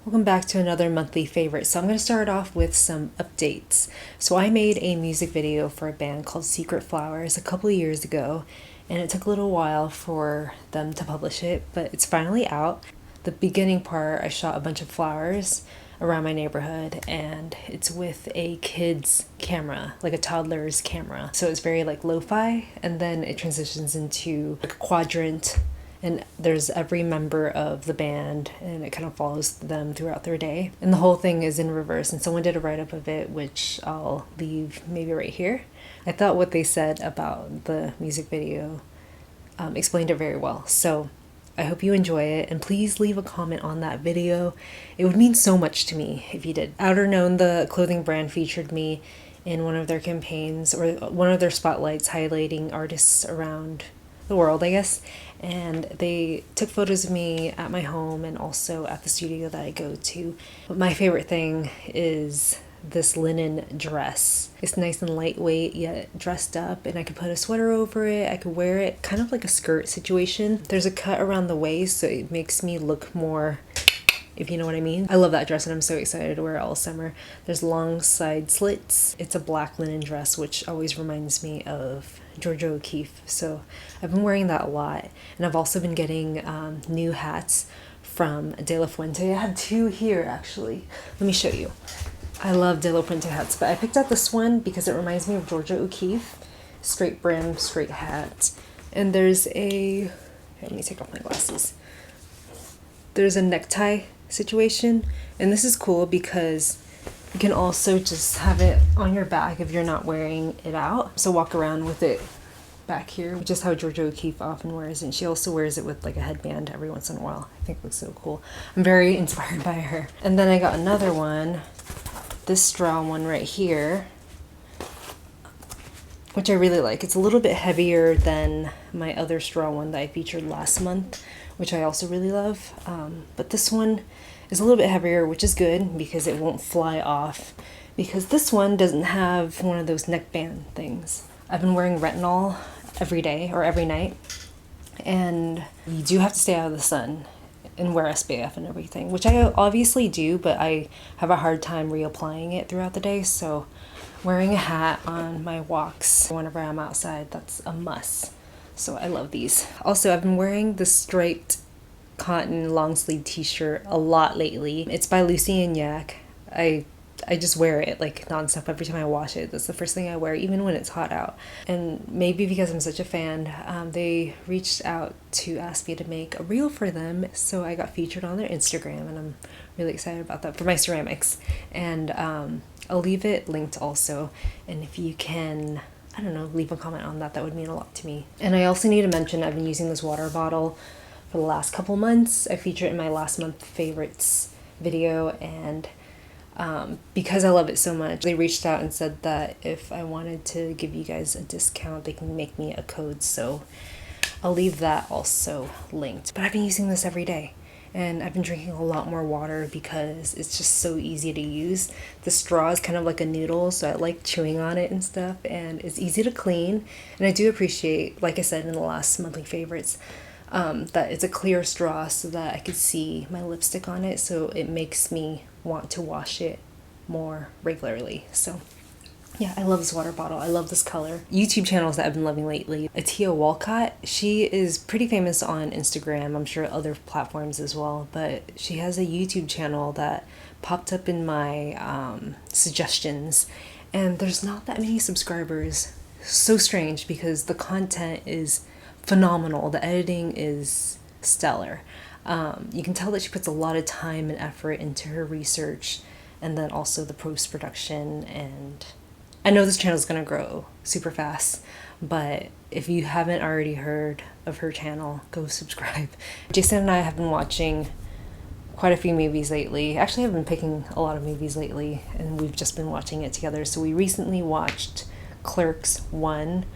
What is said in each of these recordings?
Welcome back to another monthly favorite. So I'm going to start off with some updates. So I made a music video for a band called Secret Flowers a couple of years ago, and it took a little while for them to publish it, but it's finally out. The beginning part, I shot a bunch of flowers around my neighborhood, and it's with a kid's camera, like a toddler's camera. So it's very like lo-fi, and then it transitions into like a quadrant, and there's every member of the band and it kind of follows them throughout their day, and the whole thing is in reverse, and someone did a write-up of it, which I'll leave maybe right here. I thought what they said about the music video explained it very well, so I hope you enjoy it, and please leave a comment on that video. It would mean so much to me if you did. Outerknown, the clothing brand, featured me in one of their campaigns, or one of their spotlights, highlighting artists around the world, I guess, and they took photos of me at my home and also at the studio that I go to. But my favorite thing is this linen dress. It's nice and lightweight yet dressed up, and I could put a sweater over it. I could wear it kind of like a skirt situation. There's a cut around the waist, so it makes me look more, if you know what I mean. I love that dress and I'm so excited to wear it all summer. There's long side slits. It's a black linen dress, which always reminds me of Georgia O'Keeffe, so I've been wearing that a lot. And I've also been getting new hats from De La Fuente. I have two here actually. Let me show you. I love De La Fuente hats, but I picked out this one because it reminds me of Georgia O'Keeffe. Straight brim, straight hat. And there's a, let me take off my glasses. There's a necktie situation, and this is cool because you can also just have it on your back if you're not wearing it out. So walk around with it back here, which is how Georgia O'Keeffe often wears it. And she also wears it with like a headband every once in a while. I think it looks so cool. I'm very inspired by her. And then I got another one, this straw one right here, which I really like. It's a little bit heavier than my other straw one that I featured last month, which I also really love. But this one is a little bit heavier, which is good because it won't fly off, because this one doesn't have one of those neckband things. I've been wearing retinol every day or every night, and you do have to stay out of the sun and wear SPF and everything, which I obviously do, but I have a hard time reapplying it throughout the day. So wearing a hat on my walks whenever I'm outside, that's a must. So I love these. Also, I've been wearing the striped cotton long sleeve t-shirt a lot lately. It's by Lucy and Yak. I just wear it like nonstop every time I wash it. That's the first thing I wear, even when it's hot out. And maybe because I'm such a fan, they reached out to ask me to make a reel for them, so I got featured on their Instagram, and I'm really excited about that for my ceramics. And I'll leave it linked also, and if you can, I don't know, leave a comment on that, that would mean a lot to me. And I also need to mention I've been using this water bottle for the last couple months. I featured it in my last month favorites video, and because I love it so much, they reached out and said that if I wanted to give you guys a discount, they can make me a code, so I'll leave that also linked. But I've been using this every day, and I've been drinking a lot more water because it's just so easy to use. The straw is kind of like a noodle, so I like chewing on it and stuff, and it's easy to clean. And I do appreciate, like I said in the last monthly favorites, that it's a clear straw so that I could see my lipstick on it, so it makes me want to wash it more regularly. So yeah, I love this water bottle. I love this color. YouTube channels that I've been loving lately. Atia Walcott, she is pretty famous on Instagram, I'm sure other platforms as well, but she has a YouTube channel that popped up in my suggestions, and there's not that many subscribers. So strange, because the content is phenomenal. The editing is stellar. You can tell that she puts a lot of time and effort into her research, and then also the post-production. And I know this channel is going to grow super fast, but if you haven't already heard of her channel, go subscribe. Jason and I have been watching quite a few movies lately. Actually, I've been picking a lot of movies lately, and we've just been watching it together. So we recently watched Clerks 1,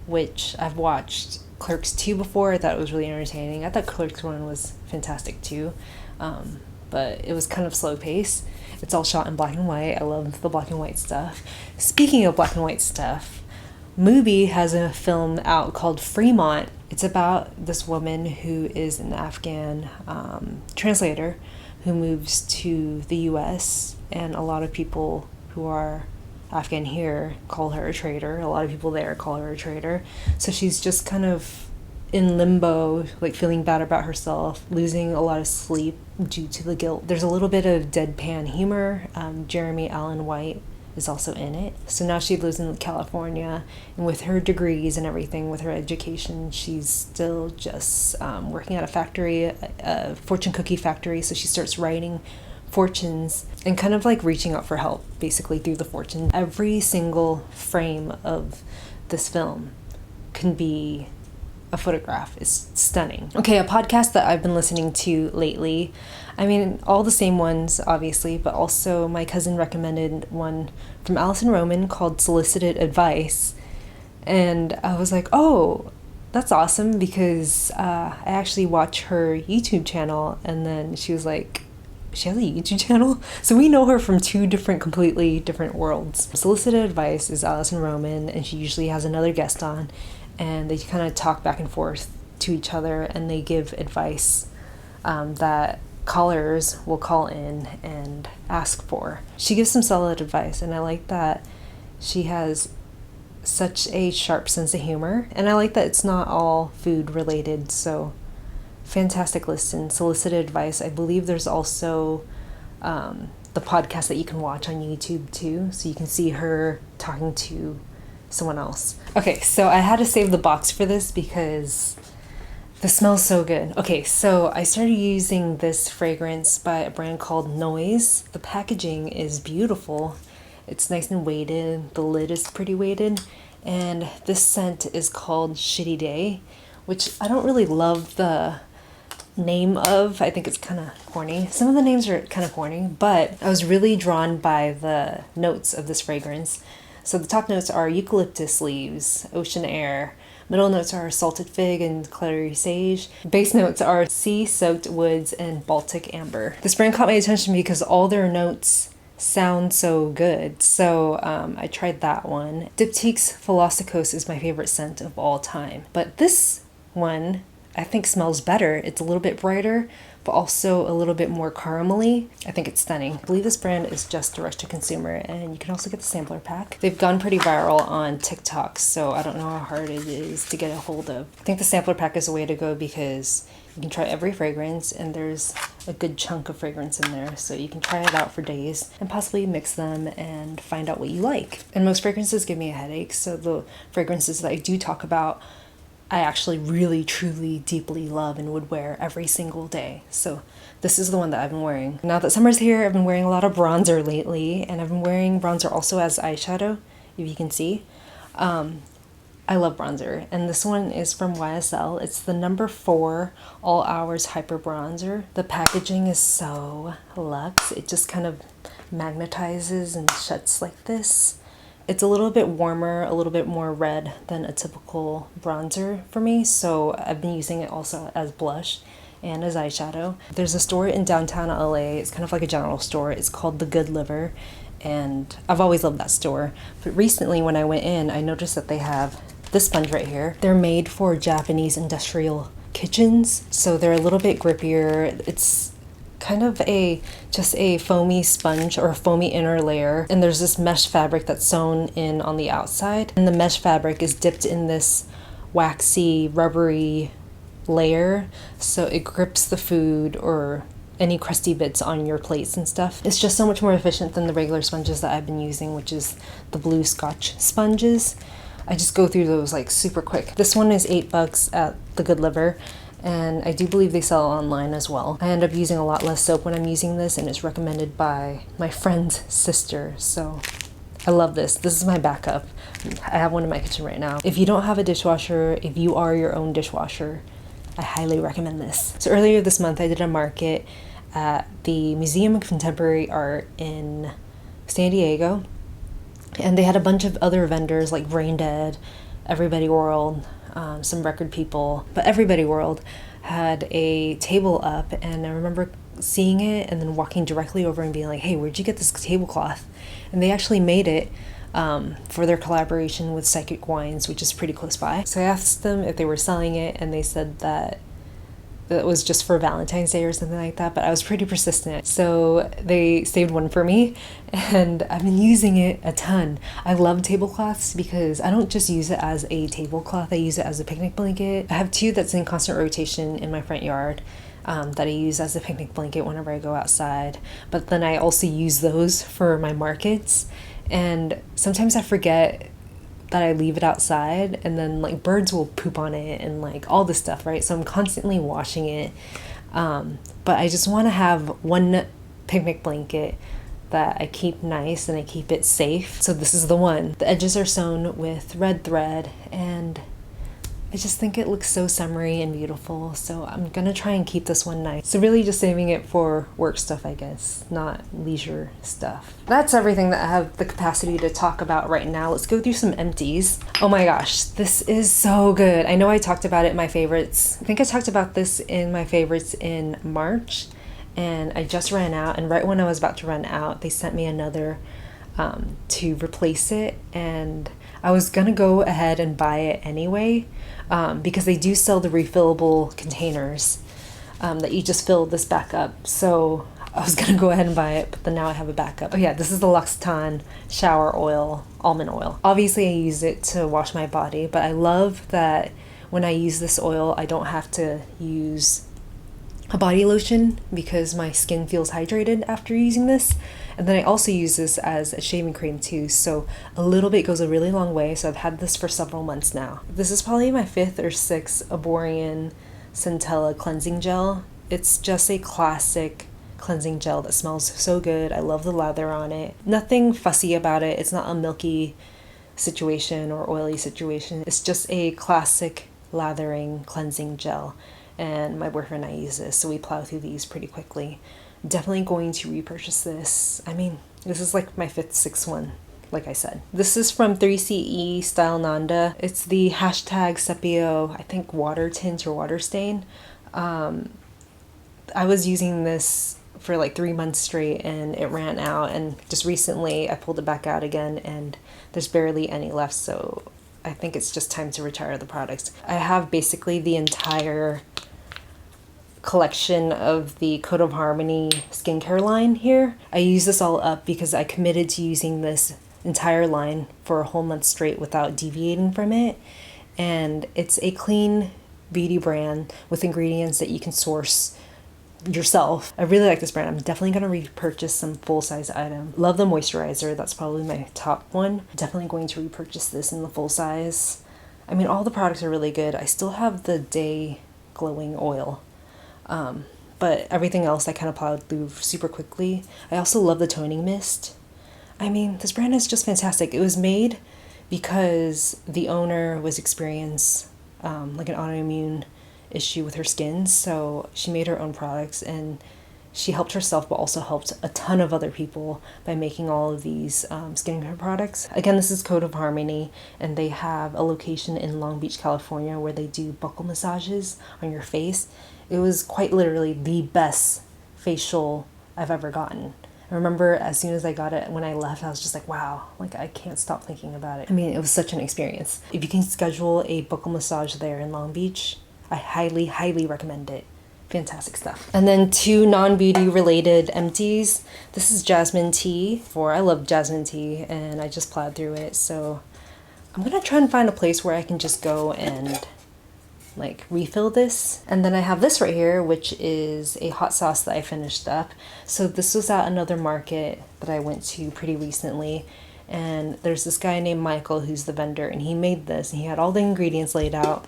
which I've watched Clerks 2 before. I thought it was really entertaining. I thought Clerks 1 was fantastic too, but it was kind of slow pace. It's all shot in black and white. I love the black and white stuff. Speaking of black and white stuff, Mubi has a film out called Fremont. It's about this woman who is an Afghan translator, who moves to the US, and a lot of people who are Afghan here call her a traitor. A lot of people there call her a traitor. So she's just kind of in limbo, like feeling bad about herself, losing a lot of sleep due to the guilt. There's a little bit of deadpan humor. Jeremy Allen White is also in it. So now she lives in California, and with her degrees and everything, with her education, she's still just working at a factory, a fortune cookie factory. So she starts writing fortunes and kind of like reaching out for help basically through the fortune. Every single frame of this film can be a photograph. It's stunning. Okay, a podcast that I've been listening to lately, I mean, all the same ones, obviously, but also my cousin recommended one from Alison Roman called Solicited Advice. And I was like, oh, that's awesome, because I actually watch her YouTube channel, and then she was like, she has a YouTube channel? So we know her from two completely different worlds. Solicited Advice is Alison Roman, and she usually has another guest on, and they kind of talk back and forth to each other, and they give advice that callers will call in and ask for. She gives some solid advice, and I like that she has such a sharp sense of humor, and I like that it's not all food related. So fantastic listen. Solicited Advice. I believe there's also the podcast that you can watch on YouTube too, so you can see her talking to someone else. Okay, so I had to save the box for this because the smells so good. Okay, so I started using this fragrance by a brand called Noise. The packaging is beautiful. It's nice and weighted. The lid is pretty weighted. And this scent is called Shitty Day, which I don't really love the name of. I think it's kind of corny. Some of the names are kind of corny, but I was really drawn by the notes of this fragrance. So the top notes are eucalyptus leaves, ocean air. Middle notes are salted fig and clary sage. Base notes are sea-soaked woods and Baltic amber. This brand caught my attention because all their notes sound so good. So I tried that one. Diptyque's Philosopos is my favorite scent of all time. But this one I think smells better. It's a little bit brighter, but also a little bit more caramelly. I think it's stunning. I believe this brand is just direct to consumer, and you can also get the sampler pack. They've gone pretty viral on TikTok, so I don't know how hard it is to get a hold of. I think the sampler pack is the way to go because you can try every fragrance, and there's a good chunk of fragrance in there, so you can try it out for days and possibly mix them and find out what you like. And most fragrances give me a headache, so the fragrances that I do talk about I actually really, truly, deeply love and would wear every single day. So this is the one that I've been wearing. Now that summer's here, I've been wearing a lot of bronzer lately, and I've been wearing bronzer also as eyeshadow, if you can see. I love bronzer, and this one is from YSL. It's the number 4 All Hours Hyper Bronzer. The packaging is so luxe. It just kind of magnetizes and shuts like this. It's a little bit warmer, a little bit more red than a typical bronzer for me, so I've been using it also as blush and as eyeshadow. There's a store in downtown LA. It's kind of like a general store. It's called The Good Liver, and I've always loved that store. But recently when I went in, I noticed that they have this sponge right here. They're made for Japanese industrial kitchens, so they're a little bit grippier. It's kind of just a foamy sponge or a foamy inner layer, and there's this mesh fabric that's sewn in on the outside, and the mesh fabric is dipped in this waxy rubbery layer, so it grips the food or any crusty bits on your plates and stuff. It's just so much more efficient than the regular sponges that I've been using, which is the blue Scotch sponges. I just go through those like super quick. This one is $8 at The Good Liver, and I do believe they sell online as well. I end up using a lot less soap when I'm using this, and it's recommended by my friend's sister, so I love this. This is my backup. I have one in my kitchen right now. If you don't have a dishwasher, if you are your own dishwasher, I highly recommend this. So earlier this month I did a market at the Museum of Contemporary Art in San Diego, and they had a bunch of other vendors like Brain Dead, Everybody World, some record people, but Everybody World had a table up, and I remember seeing it and then walking directly over and being like, hey, where'd you get this tablecloth? And they actually made it for their collaboration with Psychic Wines, which is pretty close by. So I asked them if they were selling it, and they said that that was just for Valentine's Day or something like that, but I was pretty persistent. So they saved one for me and I've been using it a ton. I love tablecloths because I don't just use it as a tablecloth, I use it as a picnic blanket. I have two that's in constant rotation in my front yard that I use as a picnic blanket whenever I go outside. But then I also use those for my markets, and sometimes I forget that I leave it outside and then like birds will poop on it and like all this stuff, right? So I'm constantly washing it. But I just want to have one picnic blanket that I keep nice and I keep it safe. So this is the one. The edges are sewn with red thread and I just think it looks so summery and beautiful, so I'm gonna try and keep this one nice. So really just saving it for work stuff, I guess, not leisure stuff. That's everything that I have the capacity to talk about right now. Let's go through some empties. Oh my gosh, this is so good. I know I talked about it in my favorites. I think I talked about this in my favorites in March, and I just ran out, and right when I was about to run out, they sent me another to replace it, and I was gonna go ahead and buy it anyway, because they do sell the refillable containers that you just fill this back up. So I was gonna go ahead and buy it, but then now I have a backup. Oh yeah, this is the L'Occitane shower oil, almond oil. Obviously I use it to wash my body, but I love that when I use this oil, I don't have to use a body lotion because my skin feels hydrated after using this. And then I also use this as a shaving cream too, so a little bit goes a really long way. So I've had this for several months now. This is probably my 5th or 6th Aborian Centella cleansing gel. It's just a classic cleansing gel that smells so good. I love the lather on it. Nothing fussy about it. It's not a milky situation or oily situation. It's just a classic lathering cleansing gel. And my boyfriend and I use this, so we plow through these pretty quickly. Definitely going to repurchase this. I mean, this is like my 5th, 6th one, like I said. This is from 3CE Style Nanda. It's the hashtag Sepio, I think water tint or water stain. I was using this for like 3 months straight and it ran out, and just recently I pulled it back out again and there's barely any left, so I think it's just time to retire the products. I have basically the entire collection of the Code of Harmony skincare line here. I use this all up because I committed to using this entire line for a whole month straight without deviating from it. And it's a clean beauty brand with ingredients that you can source yourself. I really like this brand. I'm definitely going to repurchase some full-size item. Love the moisturizer. That's probably my top one. Definitely going to repurchase this in the full size. I mean, all the products are really good. I still have the Day Glowing Oil. But everything else I kind of plowed through super quickly. I also love the toning mist. I mean, this brand is just fantastic. It was made because the owner was experiencing like an autoimmune issue with her skin, so she made her own products and she helped herself but also helped a ton of other people by making all of these skincare products. Again, this is Code of Harmony, and they have a location in Long Beach, California where they do buccal massages on your face. It was quite literally the best facial I've ever gotten. I remember as soon as I got it, when I left, I was just like, wow, like I can't stop thinking about it. I mean, it was such an experience. If you can schedule a buccal massage there in Long Beach, I highly, highly recommend it. Fantastic stuff. And then 2 non-beauty related empties. This is Jasmine Tea. I love Jasmine Tea and I just plowed through it. So I'm gonna try and find a place where I can just go and like refill this. And then I have this right here, which is a hot sauce that I finished up. So this was at another market that I went to pretty recently. And there's this guy named Michael who's the vendor, and he made this and he had all the ingredients laid out.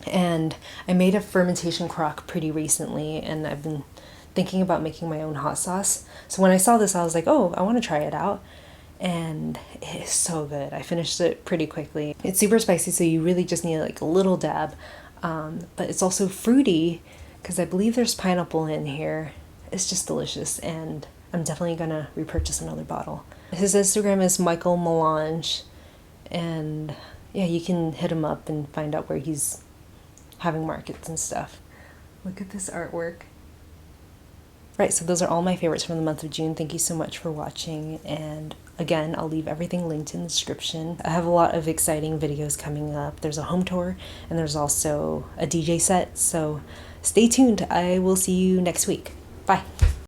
And I made a fermentation crock pretty recently, and I've been thinking about making my own hot sauce. So when I saw this, I was like, oh, I want to try it out. And it is so good. I finished it pretty quickly. It's super spicy, so you really just need like a little dab. But it's also fruity because I believe there's pineapple in here. It's just delicious, and I'm definitely gonna repurchase another bottle. His Instagram is Michael Melange, and yeah, you can hit him up and find out where he's having markets and stuff. Look at this artwork. Right, so those are all my favorites from the month of June. Thank you so much for watching, and again, I'll leave everything linked in the description. I have a lot of exciting videos coming up. There's a home tour, and there's also a DJ set, so stay tuned. I will see you next week. Bye.